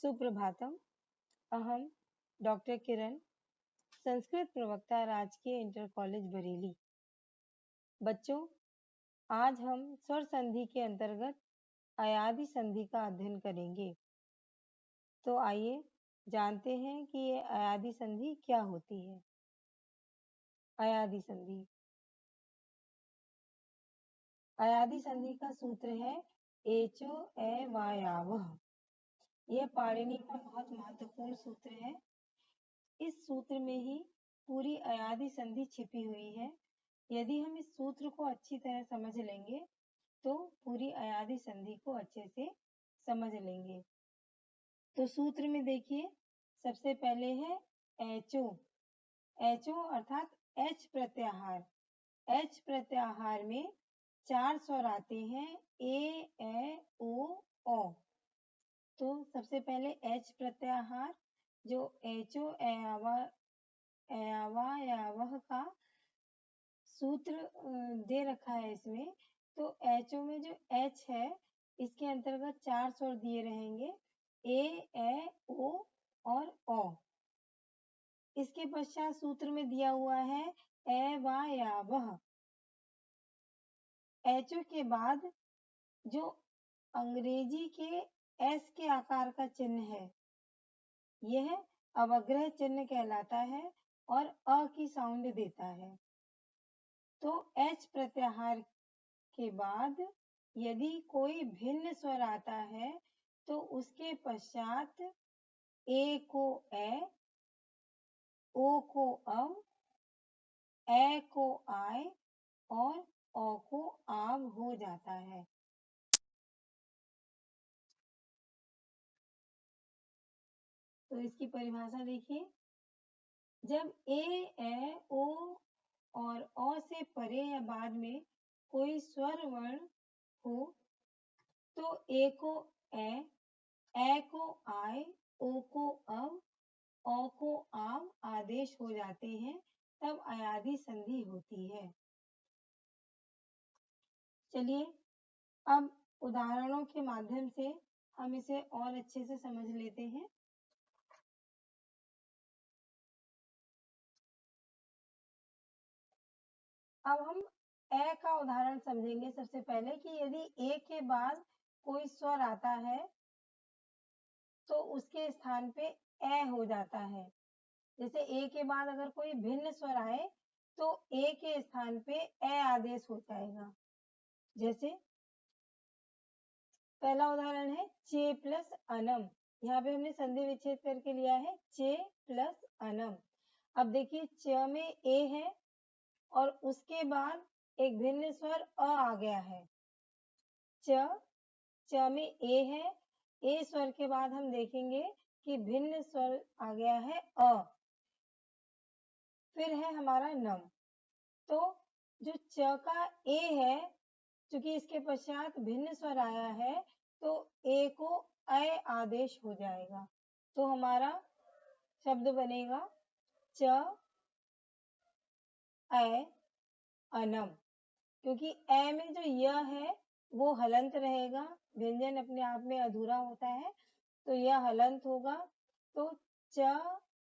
सुप्रभातम। अहम डॉक्टर किरण, संस्कृत प्रवक्ता, राजकीय इंटर कॉलेज बरेली। बच्चों, आज हम स्वर संधि के अंतर्गत अयादि संधि का अध्ययन करेंगे। तो आइए जानते हैं कि ये अयादि संधि क्या होती है। अयादि संधि अयादि संधि का सूत्र है एचो ए वायावह। यह पाणिनि का बहुत महत्वपूर्ण सूत्र है। इस सूत्र में ही पूरी अयादि संधि छिपी हुई है। यदि हम इस सूत्र को अच्छी तरह समझ लेंगे तो पूरी अयादि संधि को अच्छे से समझ लेंगे। तो सूत्र में देखिए, सबसे पहले है एचो। एचो अर्थात एच प्रत्याहार। एच प्रत्याहार में 4 स्वर आते हैं, ए ओ। तो सबसे पहले एच प्रत्याहार जो एचो यावह का सूत्र दे रखा है इसमें। तो एचओ में जो एच है इसके अंतर्गत 4 स्वर दिए रहेंगे, ए ओ और ओ। इसके पश्चात सूत्र में दिया हुआ है ए वा या वह। एचओ के बाद जो अंग्रेजी के एस के आकार का चिन्ह है यह अवग्रह चिन्ह कहलाता है और अ की साउंड देता है। तो एच प्रत्याहार के बाद यदि कोई भिन्न स्वर आता है तो उसके पश्चात ए को ए, ओ को अव, ए को आय और ओ को आव हो जाता है। तो इसकी परिभाषा देखिए, जब ए ओ और ओ से परे या बाद में कोई स्वर वर्ण हो तो ए को ए को आय, ओ को अव, ओ को आव आदेश हो जाते हैं, तब अयादि संधि होती है। चलिए अब उदाहरणों के माध्यम से हम इसे और अच्छे से समझ लेते हैं। अब हम ए का उदाहरण समझेंगे सबसे पहले कि यदि ए के बाद कोई स्वर आता है तो उसके स्थान पे ए हो जाता है। जैसे ए के बाद अगर कोई भिन्न स्वर आए तो ए के स्थान पे ए आदेश हो जाएगा। जैसे पहला उदाहरण है चे प्लस अनम। यहाँ पे हमने संधि विच्छेद करके लिया है चे प्लस अनम। अब देखिए च में ए है और उसके बाद एक भिन्न स्वर अ आ गया है। च में ए है, ए स्वर के बाद हम देखेंगे कि भिन्न स्वर आ गया है अ। फिर है हमारा नम। तो जो च का ए है, चूंकि इसके पश्चात भिन्न स्वर आया है तो ए को ऐ आदेश हो जाएगा। तो हमारा शब्द बनेगा च ऐ अनम। क्योंकि ए में जो य है वो हलंत रहेगा, व्यंजन अपने आप में अधूरा होता है तो यह हलंत होगा। तो च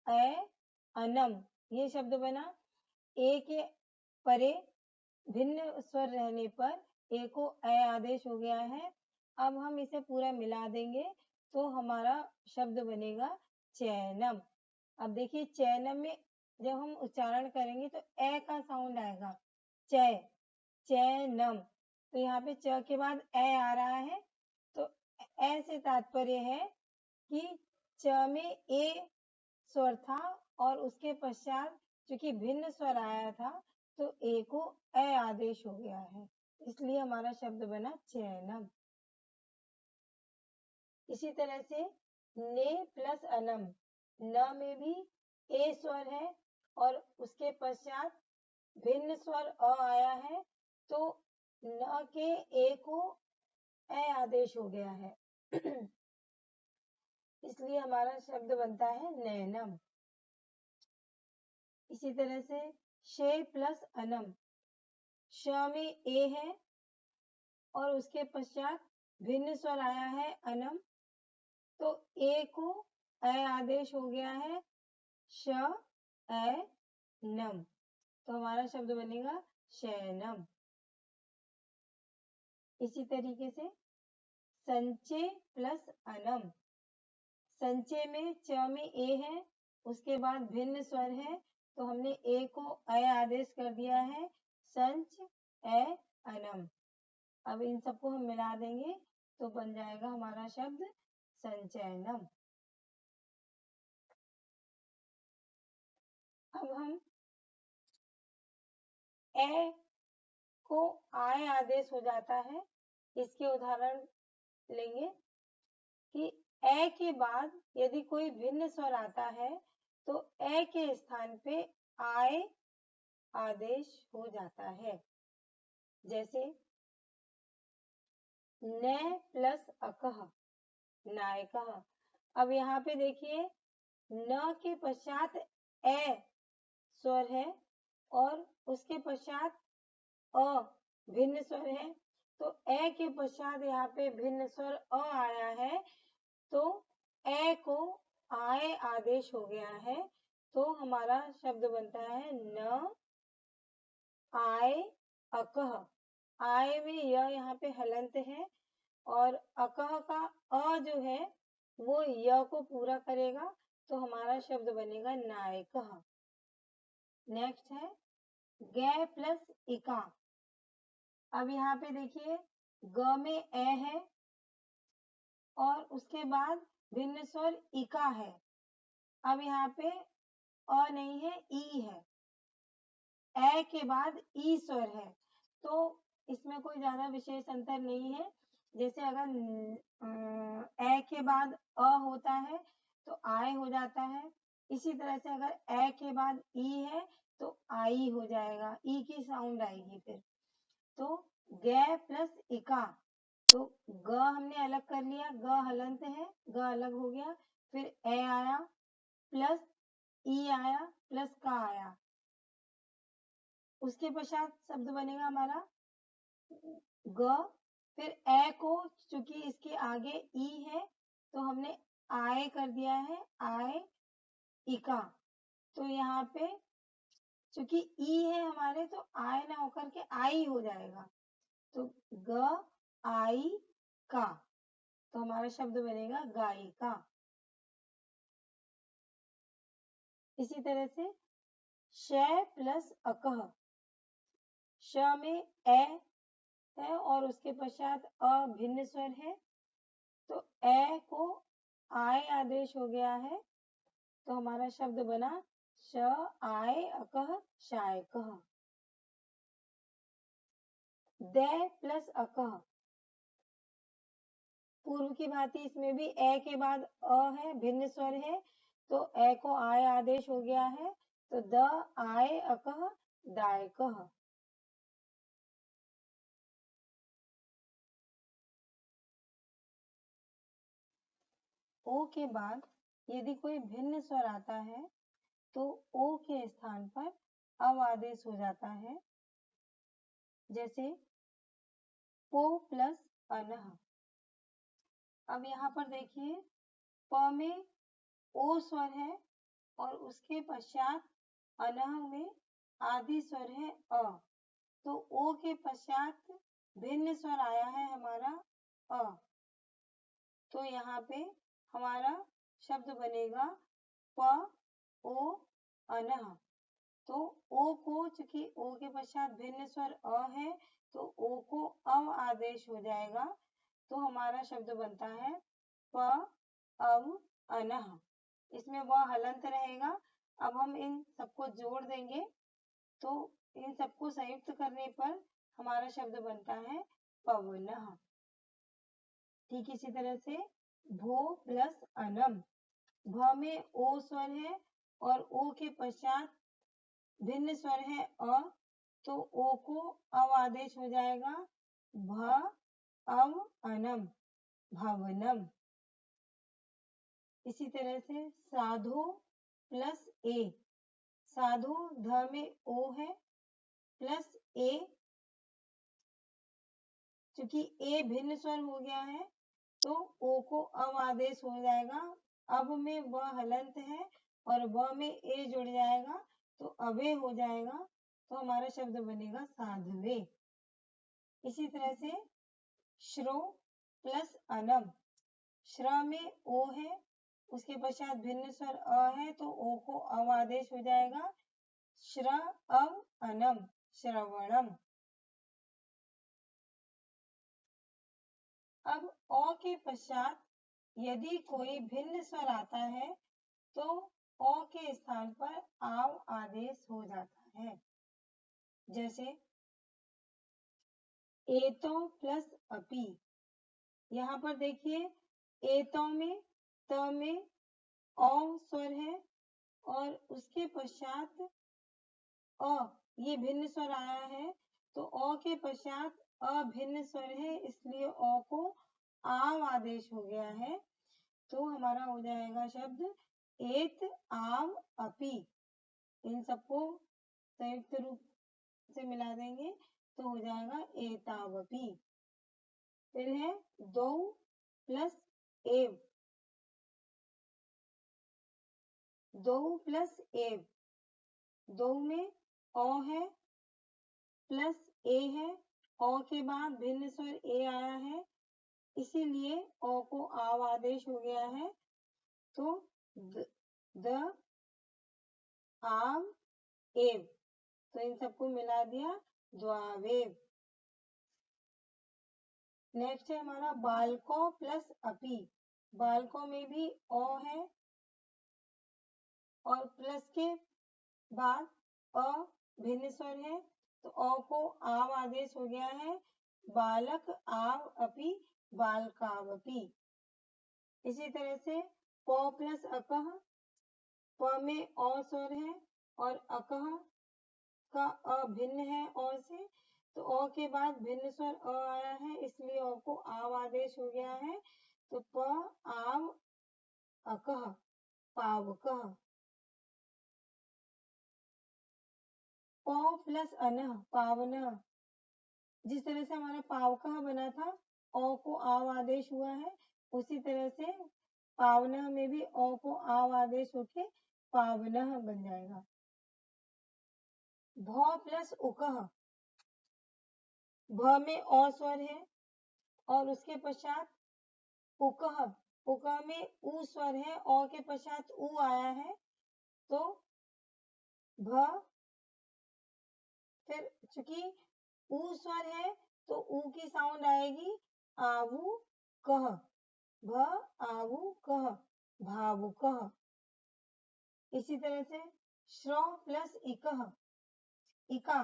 ऐ अनम ये शब्द बना। ए के परे भिन्न स्वर रहने पर ए को ऐ आदेश हो गया है। अब हम इसे पूरा मिला देंगे तो हमारा शब्द बनेगा चैनम। अब देखिए चैनम में जब हम उच्चारण करेंगे तो ए का साउंड आएगा, चै, चैनम। तो यहाँ पे च के बाद ए आ रहा है तो ए से तात्पर्य है कि च में ए स्वर था और उसके पश्चात चूंकि भिन्न स्वर आया था तो ए को ए आदेश हो गया है, इसलिए हमारा शब्द बना चैनम। इसी तरह से ने प्लस अनम। न में भी ए स्वर है और उसके पश्चात भिन्न स्वर अ आया है तो न के ए को ए आदेश हो गया है इसलिए हमारा शब्द बनता है नैनम। इसी तरह से शे प्लस अनम। श में ए है और उसके पश्चात भिन्न स्वर आया है अनम तो ए को अ आदेश हो गया है श ए नम, तो हमारा शब्द बनेगा शयनम। इसी तरीके से संचय प्लस अनम, संचय में च में ए है, उसके बाद भिन्न स्वर है, तो हमने ए को अ आदेश कर दिया है संच ए अनम। अब इन सबको हम मिला देंगे तो बन जाएगा हमारा शब्द संचयनम। अब हम ए को आय आदेश हो जाता है, इसके उदाहरण लेंगे कि ए के बाद यदि कोई भिन्न स्वर आता है तो ए के स्थान पे आय आदेश हो जाता है। जैसे न प्लस अकह, नायकः। अब यहाँ पे देखिए न के पश्चात ए स्वर है और उसके पश्चात अ भिन्न स्वर है, तो ए के पश्चात यहाँ पे भिन्न स्वर अ आया है, तो ए को आय आदेश हो गया है, तो हमारा शब्द बनता है न आय अकह। आय में यह यहाँ पे हलंत है और अकह का अ जो है वो य को पूरा करेगा, तो हमारा शब्द बनेगा नायकः। नेक्स्ट है ग प्लस इका। अब यहाँ पे देखिए ग में ए है और उसके बाद भिन्न स्वर इका है। अब यहाँ पे अ नहीं है, ई है। ए के बाद ई स्वर है, तो इसमें कोई ज्यादा विशेष अंतर नहीं है। जैसे अगर ए के बाद अ होता है तो आय हो जाता है, इसी तरह से अगर ए के बाद ई है तो आई हो जाएगा, ई की साउंड आएगी फिर। तो ग प्लस इका, तो ग हमने अलग कर लिया, ग हलंत है, ग अलग हो गया, फिर ए आया प्लस ई आया प्लस का आया, उसके पश्चात शब्द बनेगा हमारा ग। फिर ए को चूंकि इसके आगे ई है तो हमने आय कर दिया है, आय इका। तो यहाँ पे चूंकि ई है हमारे तो आय ना होकर के आई हो जाएगा, तो ग आई का, तो हमारा शब्द बनेगा गायिका। इसी तरह से श प्लस अकह, श में ए है और उसके पश्चात अ भिन्न स्वर है, तो ए को आय आदेश हो गया है, तो हमारा शब्द बना श आय अकह शायकः। द प्लस अकह, पूर्व की भांति इसमें भी ए के बाद अ है, भिन्न स्वर है, तो ए को आय आदेश हो गया है, तो द आय अकह दायकः। ओ के बाद यदि कोई भिन्न स्वर आता है तो ओ के स्थान पर अव आदेश हो जाता है। जैसे पो प्लस अनह। अब यहाँ पर देखिए प में ओ स्वर है और उसके पश्चात अनह में आदि स्वर है अ, तो ओ के पश्चात भिन्न स्वर आया है हमारा अ, तो यहाँ पे हमारा शब्द बनेगा प ओ अनह। तो ओ को चूंकि ओ के पश्चात भिन्न स्वर अ है तो ओ को अव आदेश हो जाएगा, तो हमारा शब्द बनता है प अव अनह। इसमें वह हलंत रहेगा। अब हम इन सबको जोड़ देंगे तो इन सबको संयुक्त करने पर हमारा शब्द बनता है पवनः। ठीक इसी तरह से भो प्लस अनम, भ में ओ स्वर है और ओ के पश्चात भिन्न स्वर है अ, तो ओ को अव आदेश हो जाएगा भ अव अनम भवनम। इसी तरह से साधो प्लस ए, साधो ध में ओ है प्लस ए, क्योंकि ए भिन्न स्वर हो गया है तो ओ को अव आदेश हो जाएगा। अब में व हलंत है और व में ए जुड़ जाएगा तो अवे हो जाएगा, तो हमारा शब्द बनेगा साधवे। इसी तरह से श्रो प्लस अनम, श्र में ओ है, उसके पश्चात भिन्न स्वर अ है तो ओ को अव आदेश हो जाएगा। श्र अव अनम, श्रवणम। अब अ के पश्चात यदि कोई भिन्न स्वर आता है तो अ के स्थान पर आव आदेश हो जाता है। जैसे एतो प्लस अपि, यहाँ पर देखिए एतो में त में औ स्वर है और उसके पश्चात अ, ये भिन्न स्वर आया है तो अ के पश्चात अभिन्न स्वर है, इसलिए अ को आव आदेश हो गया है। तो हमारा हो जाएगा शब्द एत आव अपि। इन सबको संयुक्त रूप से मिला देंगे तो हो जाएगा एतावपि। फिर है दो प्लस एव, दो प्लस एव, दो में अ है प्लस ए है, अ के बाद भिन्न स्वर ए आया है, इसीलिए अ को आव आदेश हो गया है। तो द आव एव, तो इन सबको मिला दिया द्वावेव। नेक्स्ट है हमारा बालको प्लस अपि। बालको में भी अ है और प्लस के बाद अ भिन्न स्वर है तो अ को आव आदेश हो गया है। बालक आव अपि, बालकावपि। इसी तरह से प प्लस अकह, प में अ स्वर है और अकह का अ भिन्न है अ से, तो अ के बाद भिन्न स्वर अ आया है, इसलिए अ को आव आदेश हो गया है। तो प आव अकह, पावकह। प प्लस अनह, पावनह। जिस तरह से हमारा पावकह बना था, अ को आव आदेश हुआ है, उसी तरह से पावनह में भी अ को आव आदेश होके पावनह बन जाएगा। भ प्लस उकह, भ में अ स्वर है और उसके पश्चात उकह, उकह में उ स्वर है, अ के पश्चात उ आया है तो भ, फिर चूंकि उ स्वर है तो उ की साउंड आएगी आवु कह, भ आवु कह, भावुकह। इसी तरह से श्रो प्लस इकह, इका,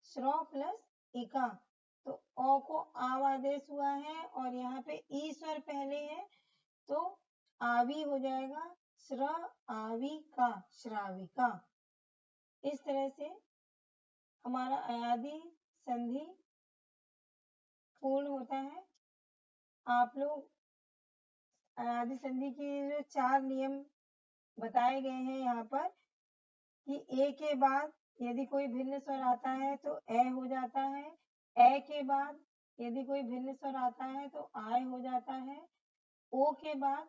श्रो प्लस इका, तो अ को आव आदेश हुआ है और यहाँ पे ई स्वर पहले है तो आवी हो जाएगा। श्र आवी का, श्राविका। इस तरह से हमारा अयादी संधि पूर्ण होता है। आप लोग अयादी संधि के जो 4 नियम बताए गए हैं यहाँ पर कि ए के बाद यदि कोई भिन्न स्वर आता है तो ए हो जाता है, ए के बाद यदि कोई भिन्न स्वर आता है तो आय हो जाता है, ओ के बाद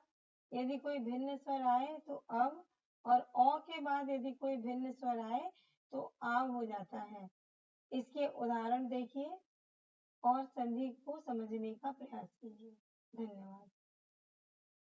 यदि कोई भिन्न स्वर आए तो अव, और अ के बाद यदि कोई भिन्न स्वर आए तो आव हो जाता है। इसके उदाहरण देखिए और संधि को समझने का प्रयास कीजिए। धन्यवाद।